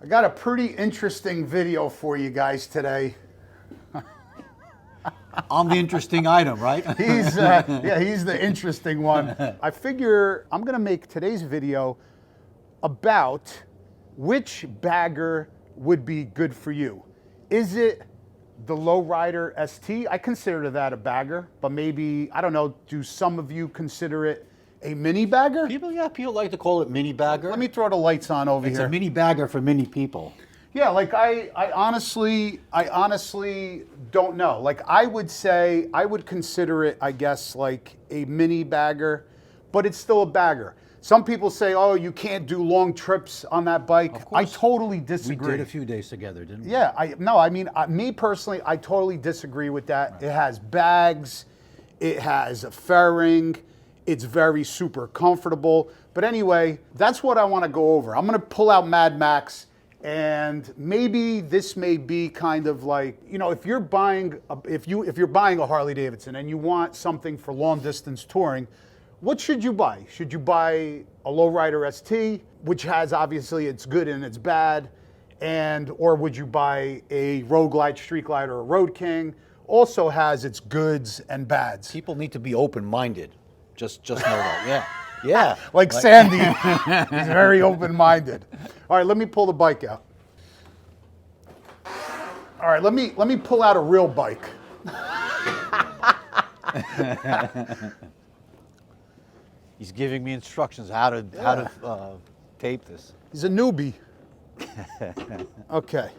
I got a pretty interesting video for you guys today. I'm the interesting item, right? He's the interesting one. I figure I'm gonna make today's video about which bagger would be good for you. Is it the Lowrider ST? I consider that a bagger, but maybe, I don't know, do some of you consider it a mini bagger? People like to call it mini bagger. Let me throw the lights on over It's here. a mini bagger for mini people. Yeah, like I honestly don't know. Like I would consider it, I guess, like a mini bagger, but it's still a bagger. Some people say, oh, you can't do long trips on that bike. I totally disagree. We did a few days together, didn't we? Yeah, me personally, I totally disagree with that. Right. It has bags, it has a fairing, it's very super comfortable. But anyway, that's what I want to go over. I'm going to pull out Mad Max. And maybe this may be kind of like, you know, if you're buying a Harley Davidson and you want something for long distance touring, what should you buy? Should you buy a Lowrider ST, which has obviously its good and its bad, or would you buy a Road Glide, Street Glide, or a Road King? Also has its goods and bads. People need to be open-minded. Just know that. Yeah. Yeah. like Sandy, he's very open-minded. All right, let me pull the bike out. All right, let me pull out a real bike. He's giving me instructions how to tape this. He's a newbie. Okay.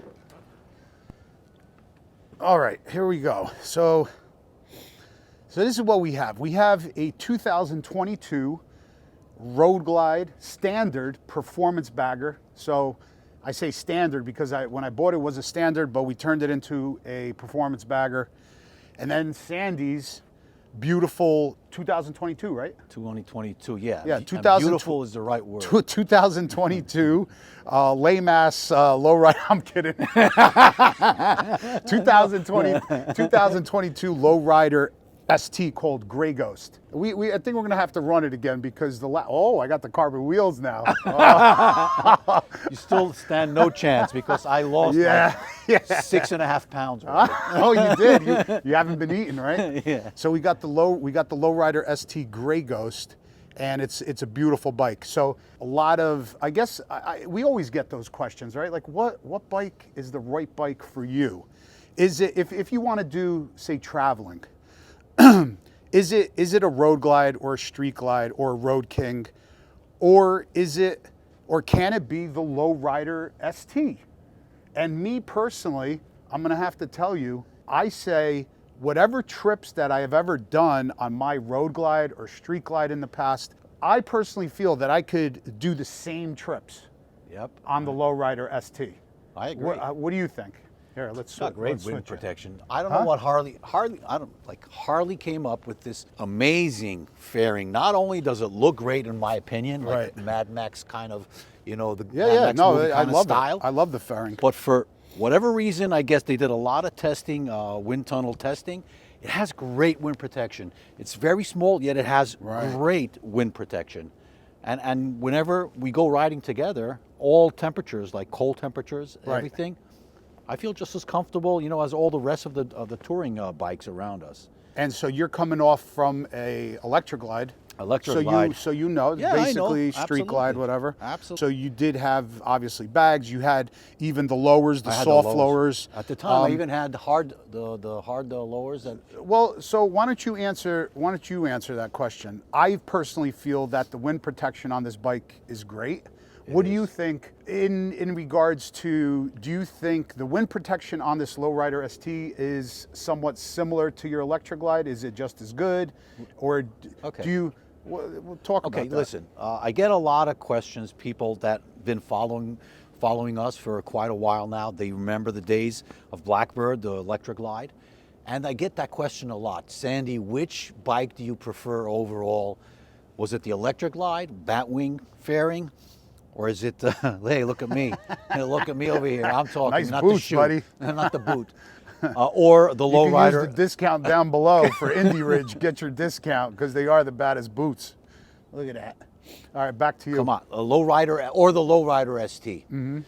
All right, here we go. So this is what we have. We have a 2022 Road Glide standard performance bagger. So I say standard because when I bought it was a standard, but we turned it into a performance bagger. And then Sandy's beautiful 2022, right? 2022, yeah. Yeah, beautiful is the right word. 2022 lame-ass lowrider, I'm kidding. 2022 lowrider ST called Gray Ghost. I think we're gonna have to run it again because I got the carbon wheels now. You still stand no chance because I lost 6.5 pounds. Oh, you did. You haven't been eating, right? Yeah. So we got the Lowrider ST Gray Ghost, and it's a beautiful bike. So a lot of, I guess, we always get those questions, right? Like what bike is the right bike for you? Is it if you want to do, say, traveling? Is it a Road Glide or a Street Glide or a Road King, or can it be the Lowrider ST? And me personally, I'm gonna have to tell you, I say whatever trips that I have ever done on my Road Glide or Street Glide in the past, I personally feel that I could do the same trips on the Lowrider ST. I agree. What do you think? Here, let's got great wind protection. I don't know what Harley came up with this amazing fairing. Not only does it look great in my opinion, like Mad Max kind of, you know, the Mad Max movie kind of style. I love the fairing. But for whatever reason, I guess they did a lot of testing, wind tunnel testing. It has great wind protection. It's very small, yet it has great wind protection. And whenever we go riding together, all temperatures, like cold temperatures, everything, I feel just as comfortable, you know, as all the rest of the touring bikes around us. And so you're coming off from a Electric Glide. Glide. So you know, basically Street Glide, whatever. Absolutely. So you did have obviously bags. You had even the lowers, the soft lowers. At the time, I even had the hard lowers. Well, so why don't you answer that question? I personally feel that the wind protection on this bike is great. What do you think in regards to, do you think the wind protection on this Lowrider ST is somewhat similar to your Electric Glide? Is it just as good? Or do you, we'll talk about that. Okay, listen, I get a lot of questions, people that been following us for quite a while now. They remember the days of Blackbird, the Electric Glide. And I get that question a lot. Sandy, which bike do you prefer overall? Was it the Electric Glide, Batwing fairing? Or is it, hey, look at me. Look at me over here. I'm talking, nice not boots, the shoe. buddy. Not the boot. Or the Lowrider. You can use the discount down below for Indy Ridge. Get your discount because they are the baddest boots. Look at that. All right, back to you. Come on, a Lowrider or the Lowrider ST. Mm-hmm.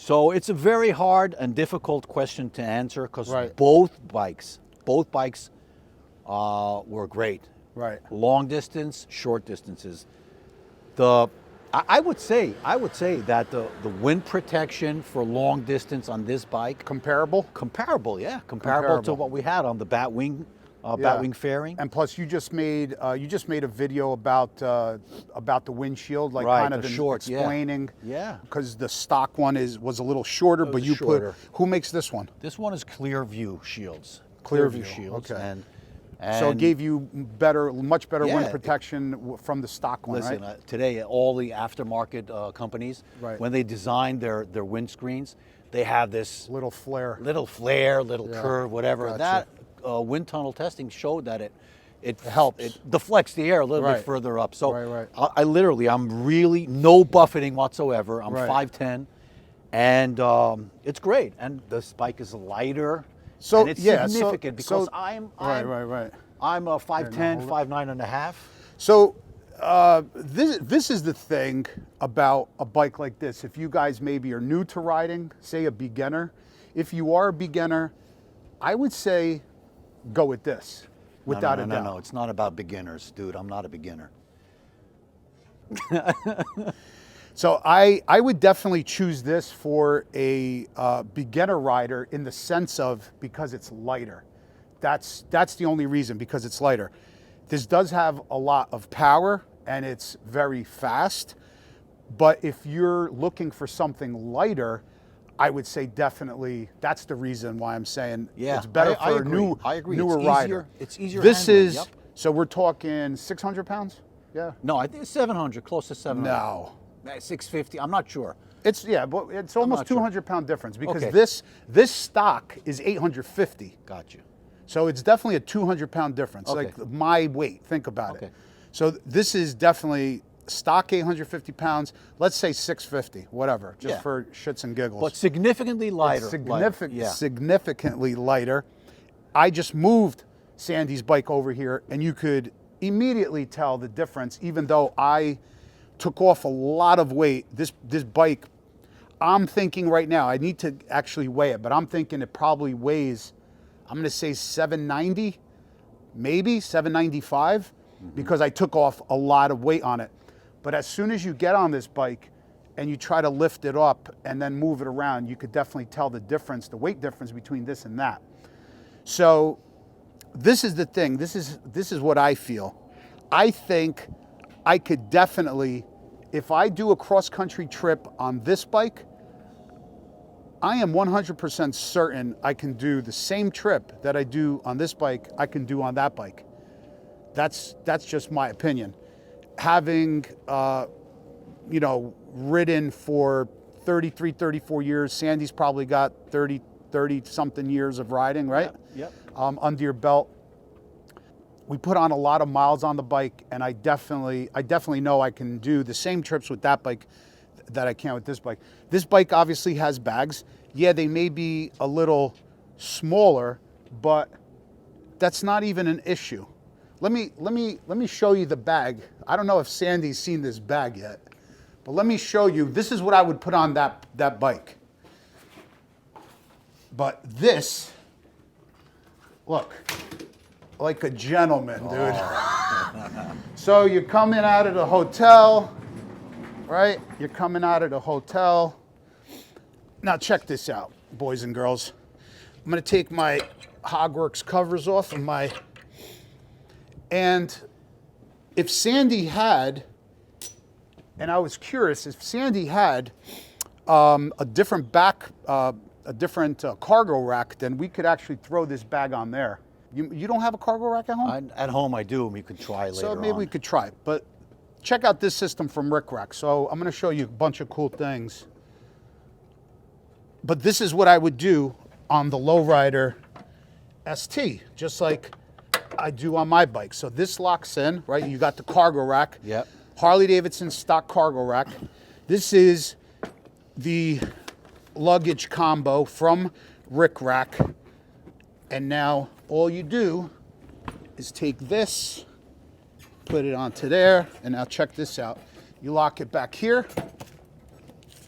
So it's a very hard and difficult question to answer because Right. both bikes were great. Right. Long distance, short distances. I would say that the wind protection for long distance on this bike Comparable? comparable to Comparable. what we had on the Batwing fairing. And plus, you just made a video about the windshield, like Right, kind of the shorts, yeah. explaining. Yeah. Because the stock one was a little shorter, but you shorter. put. Who makes this one? This one is Clearview shields. Clearview, shields. okay. And So it gave you much better wind Yeah, protection from the stock one, Listen, right? today all the aftermarket companies, Right. when they design their windscreens, they have this Little flare. little flare, little Yeah, curve, whatever. gotcha. That wind tunnel testing showed that it helps. It deflects the air a little Right. bit further up. So Right. I'm really no buffeting whatsoever. I'm Right. 5'10", and it's great. And this bike is lighter. So and it's yeah, significant because so, I'm right. I'm a 5'10", hold 5'9" and a half. So this is the thing about a bike like this. If you guys maybe are new to riding, say a beginner, if you are a beginner, I would say go with this, without a doubt. No, it's not about beginners, dude. I'm not a beginner. So I would definitely choose this for a beginner rider in the sense of because it's lighter. That's the only reason, because it's lighter. This does have a lot of power and it's very fast, but if you're looking for something lighter, I would say definitely that's the reason why I'm saying it's better I for agree. a I agree. newer It's rider. It's easier. This handling, is, yep. so we're talking 600 pounds? Yeah. No, I think it's 700, close to 700. No. 650. I'm not sure. It's but it's almost not sure. 200-pound difference because Okay. this stock is 850. Got you. So it's definitely a 200-pound difference. Okay. Like my weight, think about Okay. it. So this is definitely stock 850 pounds. Let's say 650, whatever, just Yeah. for shits and giggles. But significantly lighter. Significantly lighter. I just moved Sandy's bike over here, and you could immediately tell the difference. Even though I took off a lot of weight, this bike, I'm thinking right now, I need to actually weigh it, but I'm thinking it probably weighs, I'm going to say 790, maybe 795, because I took off a lot of weight on it. But as soon as you get on this bike and you try to lift it up and then move it around, you could definitely tell the difference, the weight difference between this and that. So this is the thing. This is what I feel. I think I could definitely, if I do a cross-country trip on this bike, I am 100% certain I can do the same trip that I do on this bike, I can do on that bike. That's just my opinion. Having, ridden for 33, 34 years, Sandy's probably got 30 something years of riding, right? Yep. Under your belt. We put on a lot of miles on the bike, and I definitely know I can do the same trips with that bike that I can with this bike. This bike obviously has bags. Yeah, they may be a little smaller, but that's not even an issue. Let me show you the bag. I don't know if Sandy's seen this bag yet, but let me show you. This is what I would put on that bike. But this, look, like a gentleman, dude. So you're coming out of the hotel, right? You're coming out of the hotel. Now check this out, boys and girls. I'm gonna take my Hogworks covers off of my, and if Sandy had, and I was curious, if Sandy had a different cargo rack, then we could actually throw this bag on there. You don't have a cargo rack at home? At home I do. We could try later So maybe on. we could try it. But check out this system from Rick Rack. So I'm going to show you a bunch of cool things. But this is what I would do on the Lowrider ST, just like I do on my bike. So this locks in, right? You got the cargo rack. Yep. Harley Davidson stock cargo rack. This is the luggage combo from Rick Rack. And now all you do is take this, put it onto there, and now check this out. You lock it back here,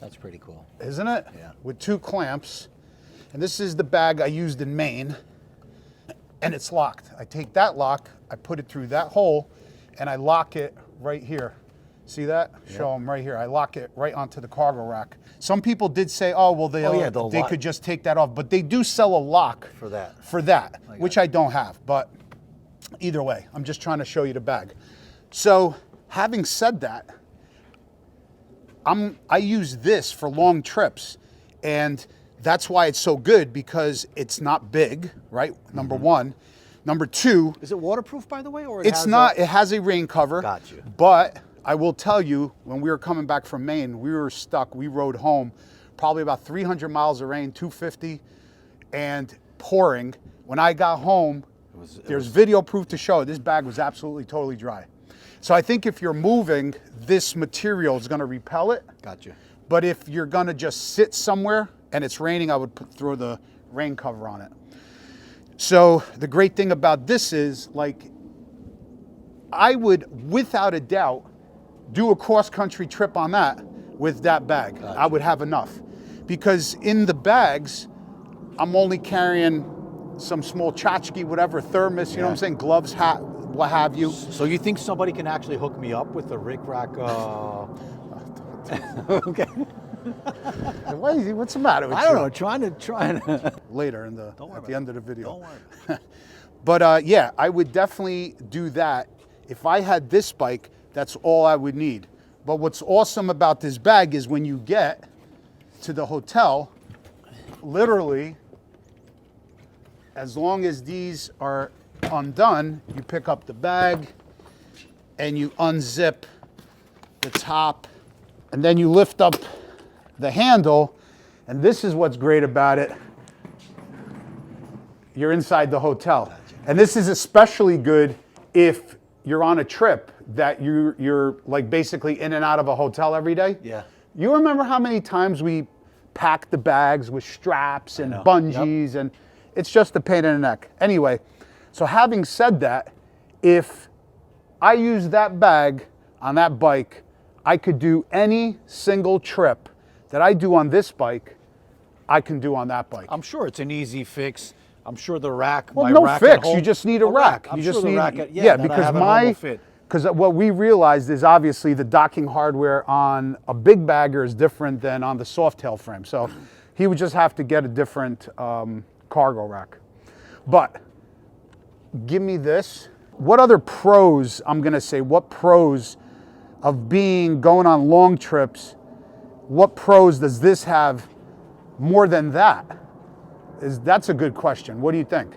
That's pretty cool. Isn't it? Yeah. With 2 clamps. And this is the bag I used in Maine. And it's locked. I take that lock, I put it through that hole, and I lock it right here. See that? Yep. Show them right here. I lock it right onto the cargo rack. Some people did say, oh, well, they could just take that off. But they do sell a lock For that. For that, which I don't have. But either way, I'm just trying to show you the bag. So having said that, I use this for long trips, and that's why it's so good, because it's not big, right? Number one. Number two, is it waterproof, by the way, or it's not? It has a rain cover. Got you. But I will tell you, when we were coming back from Maine, we were stuck. We rode home, probably about 300 miles of rain, 250, and pouring. When I got home, there's video proof to show it. This bag was absolutely totally dry. So I think if you're moving, this material is going to repel it. Gotcha. But if you're going to just sit somewhere and it's raining, I would throw the rain cover on it. So the great thing about this is, like, I would, without a doubt, do a cross-country trip on that with that bag. Gotcha. I would have enough. Because in the bags, I'm only carrying some small tchotchke, whatever, thermos, you know what I'm saying, gloves, hat, what have you. So you think somebody can actually hook me up with a Rick Rack? Okay. What's the matter with you? I don't know. Trying to. Later at the end of the video. Don't worry. But yeah, I would definitely do that. If I had this bike, that's all I would need. But what's awesome about this bag is when you get to the hotel, literally, as long as these are undone, you pick up the bag and you unzip the top, and then you lift up the handle, and this is what's great about it. You're inside the hotel. And this is especially good if you're on a trip that you're like basically in and out of a hotel every day. Yeah. You remember how many times we packed the bags with straps and bungees, and it's just a pain in the neck. Anyway, so having said that, if I use that bag on that bike, I could do any single trip that I do on this bike, I can do on that bike. I'm sure it's an easy fix. I'm sure the rack. Well, my no rack fix. at home, You just need a rack. I'm You sure just the need rack that because I have at home will fit. because what we realized is obviously the docking hardware on a big bagger is different than on the Softail frame. So he would just have to get a different cargo rack. But give me this. What other pros, I'm going to say, what pros of going on long trips, what pros does this have more than that? That's a good question. What do you think?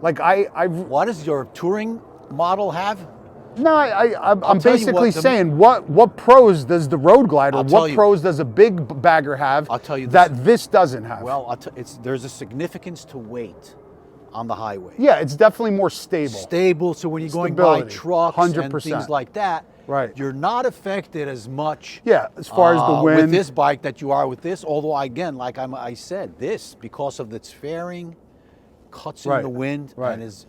Like What does your touring model have? No, I'm basically saying what pros does the Road Glider, what pros does a big bagger have I'll tell you that this doesn't have? Well, there's a significance to weight on the highway. Yeah, it's definitely more stable. Stable, so when you're going by trucks 100%. and things like that, right, you're not affected as much. Yeah, as far as the wind with this bike that you are with this. Although again, like I said, this, because of its fairing, cuts in the wind and is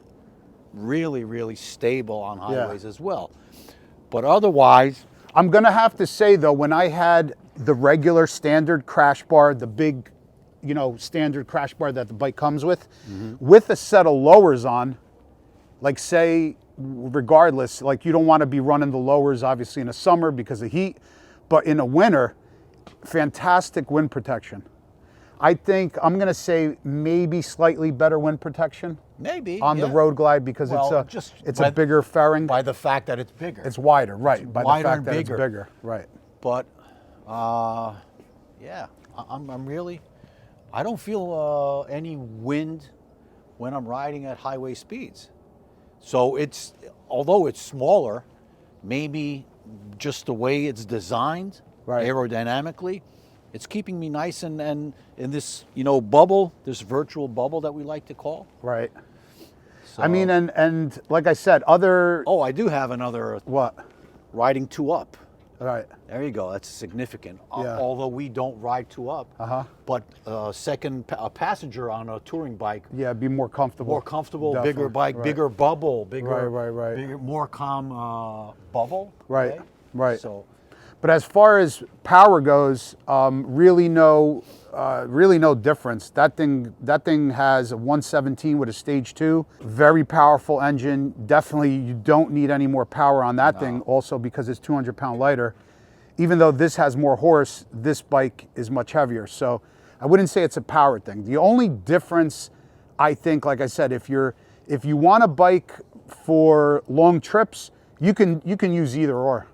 really, really stable on highways as well. But otherwise, I'm gonna have to say though, when I had the regular standard crash bar, the big, standard crash bar that the bike comes with a set of lowers on, like say, regardless, like you don't want to be running the lowers obviously in the summer because of heat, but in the winter, fantastic wind protection. I think I'm going to say maybe slightly better wind protection. Maybe on the Road Glide because it's a bigger fairing. By the fact that it's bigger. It's wider, right? It's by wider the fact and that bigger. It's bigger, right? But yeah, I'm really, I don't feel any wind when I'm riding at highway speeds. So although it's smaller, maybe just the way it's designed aerodynamically, it's keeping me nice and in this, bubble, this virtual bubble that we like to call. Right. So, I mean, and like I said, other... Oh, I do have another... What? Riding 2-up. Right. There you go. That's significant. Yeah. Although we don't ride 2-up, but a passenger on a touring bike. Yeah, be more comfortable. More comfortable, definitely. bigger bike, bigger bubble, bigger, right. bigger, more calm bubble. Right, okay? right. So, But as far as power goes, really no difference. That thing has a 117 with a stage 2, very powerful engine. Definitely, you don't need any more power on that thing. Also, because it's 200-pound lighter. Even though this has more horse, this bike is much heavier. So I wouldn't say it's a power thing. The only difference, I think, like I said, if you want a bike for long trips, you can use either or.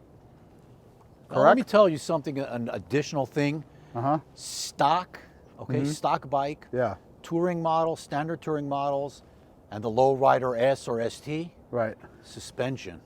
Now, let me tell you something, an additional thing. Stock, okay, stock bike, touring models, standard touring models, and the lowrider S or ST. Right. Suspension.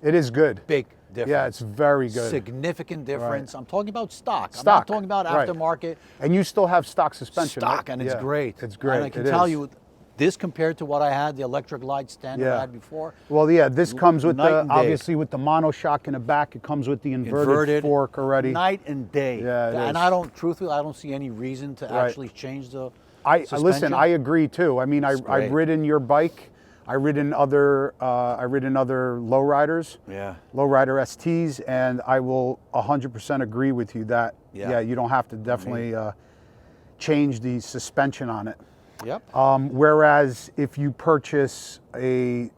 It is good. Big difference. Yeah, it's very good. Significant difference. I'm talking about stock. I'm Stock. not talking about aftermarket. And you still have stock suspension. Stock, right? and it's great. It's great. And I can tell you, this compared to what I had, the electric light standard I had before. Well, yeah, this comes with night the, and day. obviously with the monoshock in the back, it comes with the inverted fork already. Night and day. Yeah, it and is. I don't, truthfully, I don't see any reason to actually change the suspension. Listen, I agree too. I mean, I've ridden your bike. I've ridden other lowriders, lowrider STs, and I will 100% agree with you that you don't have to definitely change the suspension on it. Yep. Whereas if you purchase a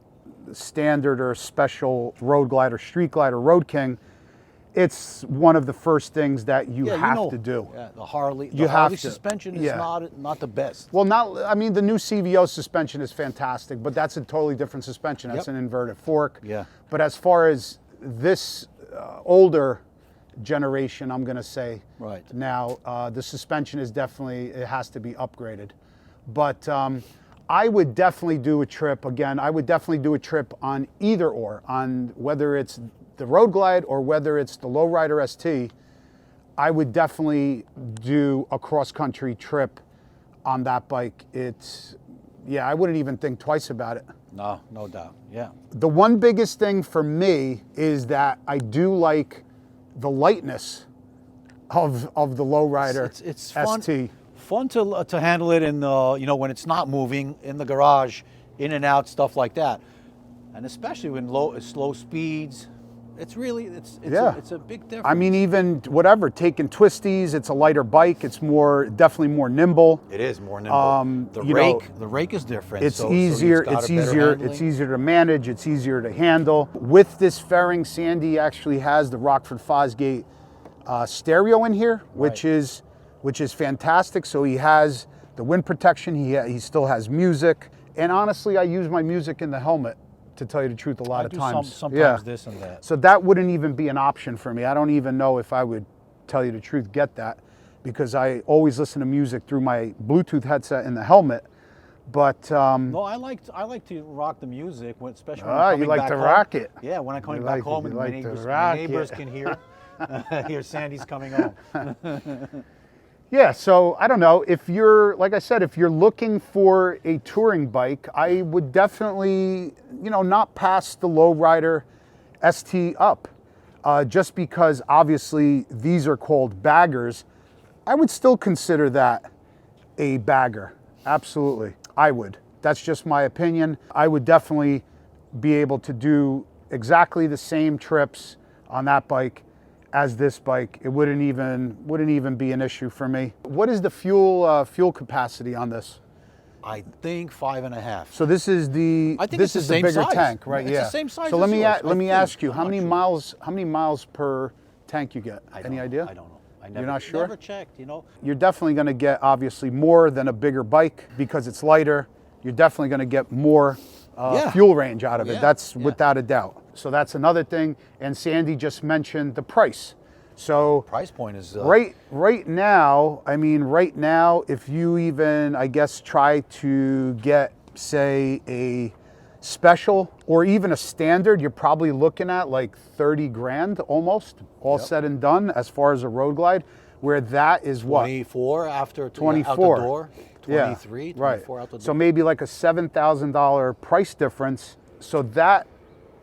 standard or special road glider, street glider, Road King, it's one of the first things that you have to do. Yeah, the Harley suspension is not the best. Well, I mean, the new CVO suspension is fantastic, but that's a totally different suspension. That's an inverted fork. Yeah. But as far as this older generation, I'm going to say now, the suspension is definitely, it has to be upgraded. But I would definitely do a trip, again, I would definitely do a trip on either or, on whether it's the Road Glide or whether it's the Lowrider ST. I would definitely do a cross-country trip on that bike. I wouldn't even think twice about it. No, no doubt, yeah. The one biggest thing for me is that I do like the lightness of the Lowrider it's fun. ST. Fun to handle it in the, when it's not moving, in the garage, in and out, stuff like that. And especially when slow speeds, it's really, it's a big difference. I mean, even whatever, taking twisties, it's a lighter bike. It's definitely more nimble. It is more nimble. The rake is different. It's easier. It's easier to manage. It's easier to handle. With this fairing, Sandy actually has the Rockford Fosgate stereo in here, which is fantastic. So he has the wind protection. He still has music. And honestly, I use my music in the helmet, to tell you the truth, a lot of times. Sometimes this and that. So that wouldn't even be an option for me. I don't even know if I would, tell you the truth, get that, because I always listen to music through my Bluetooth headset in the helmet. But no, I like to rock the music, especially when I'm coming you like back to home. rock it. Yeah, when I'm coming back home and my neighbors can hear Sandy's coming home. Yeah, so I don't know, if you're, like I said, if you're looking for a touring bike, I would definitely, not pass the Lowrider ST up. Just because obviously these are called baggers. I would still consider that a bagger. Absolutely, I would. That's just my opinion. I would definitely be able to do exactly the same trips on that bike as this bike. It wouldn't even be an issue for me. What is the fuel capacity on this? I think 5.5. So this is the this is the bigger size. tank, right? It's the same size. So let me ask you, how I'm many miles per tank you get? Any idea? I don't know. You're not sure? Never checked. You're definitely going to get obviously more than a bigger bike because it's lighter. You're definitely going to get more fuel range out of it. That's without a doubt. So that's another thing. And Sandy just mentioned the price. So price point is right now. I mean, right now, if you even, I guess, try to get, say, a special or even a standard, you're probably looking at like 30 grand almost, all said and done, as far as a Road Glide, where that is 24 after 24 out the door, 23, 24 out the door. So maybe like a $7,000 price difference. So that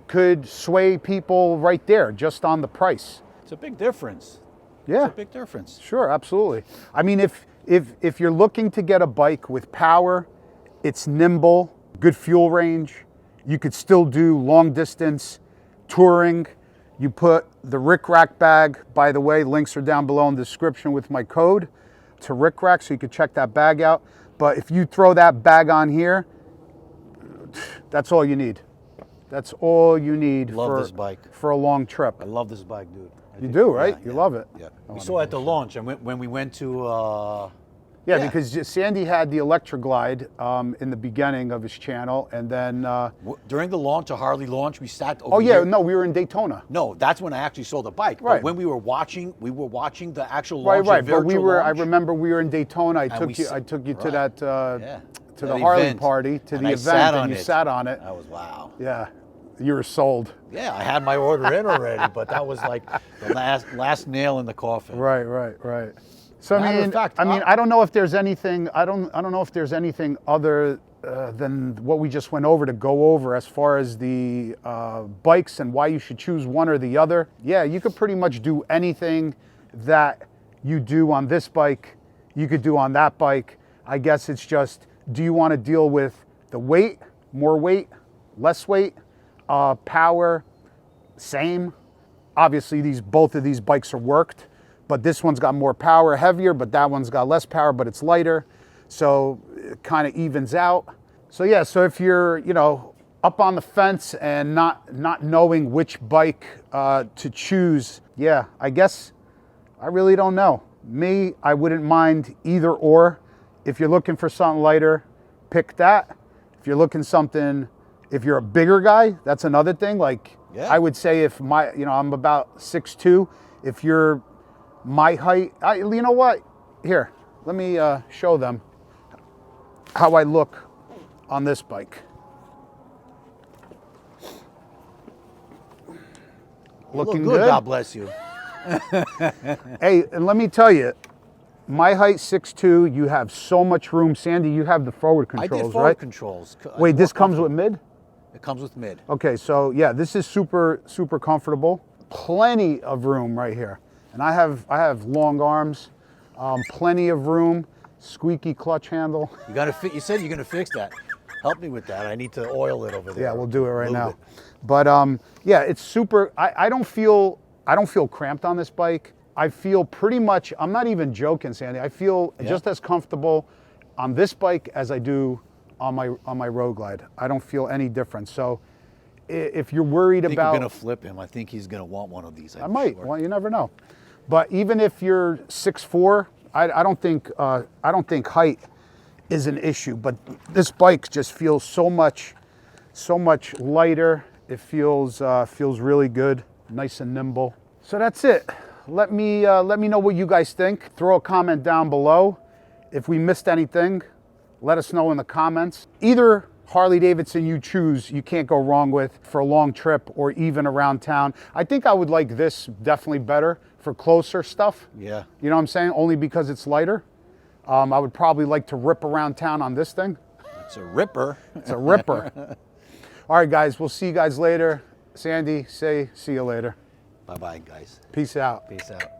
could sway people right there just on the price. It's a big difference. Yeah, it's a big difference. Sure, absolutely. I mean, if you're looking to get a bike with power, it's nimble, good fuel range, you could still do long distance touring, You put the Rick Rack bag, by the way, links are down below in the description with my code to Rick Rack, so you can check that bag out. But if you throw that bag on here, that's all you need. That's all you need Love this bike. for a long trip. I love this bike, dude. You do, right? You love it. Yeah. We saw it at the launch, and when we went to. Yeah, because Sandy had the Electroglide in the beginning of his channel, and then during the launch, a Harley launch, we sat over. oh yeah, no, we were in Daytona. No, that's when I actually saw the bike. Right. But when we were watching the actual launch. Right. But we were. Launch, I remember we were in Daytona. I took you to that to the Harley party, to the event, and you sat on it. I was wow. Yeah, you were sold. Yeah, I had my order in already, but that was like the last nail in the coffin. Right. So Matter of fact, I don't know if there's anything. I don't know if there's anything other than what we just went over to go over as far as the bikes and why you should choose one or the other. Yeah, you could pretty much do anything that you do on this bike, you could do on that bike. I guess it's just, do you want to deal with the weight, more weight, less weight, power, same? Obviously, both of these bikes are worked. But this one's got more power, heavier, but that one's got less power, but it's lighter. So it kind of evens out. So yeah, so if you're, up on the fence and not knowing which bike to choose, yeah, I guess I really don't know. Me, I wouldn't mind either or. If you're looking for something lighter, pick that. If you're a bigger guy, that's another thing. Like, yeah. I would say if I'm about 6'2", if you're my height, you know what? Here, let me show them how I look on this bike. Looking good. God bless you. Hey, and let me tell you, my height 6'2", you have so much room. Sandy, you have the forward controls, I did forward controls. Wait, this comes with mid? It comes with mid. Okay, so yeah, this is super comfortable. Plenty of room right here. And I have long arms, plenty of room, squeaky clutch handle. You said you're gonna fix that. Help me with that. I need to oil it over there. Yeah, we'll do it right now. But yeah, it's super. I don't feel cramped on this bike. I feel pretty much. I'm not even joking, Sandy. I feel just as comfortable on this bike as I do on my Road Glide. I don't feel any difference. So if you're worried about, we're gonna flip him. I think he's gonna want one of these. I might. Sure. Well, you never know. But even if you're 6'4", I don't think height is an issue. But this bike just feels so much lighter. It feels really good, nice and nimble. So that's it. Let me know what you guys think. Throw a comment down below. If we missed anything, let us know in the comments. Either Harley Davidson you choose, you can't go wrong with for a long trip or even around town. I think I would like this definitely better for closer stuff. Yeah. You know what I'm saying? Only because it's lighter. I would probably like to rip around town on this thing. It's a ripper. It's a ripper. All right, guys, we'll see you guys later. Sandy, see you later. Bye-bye, guys. Peace out. Peace out.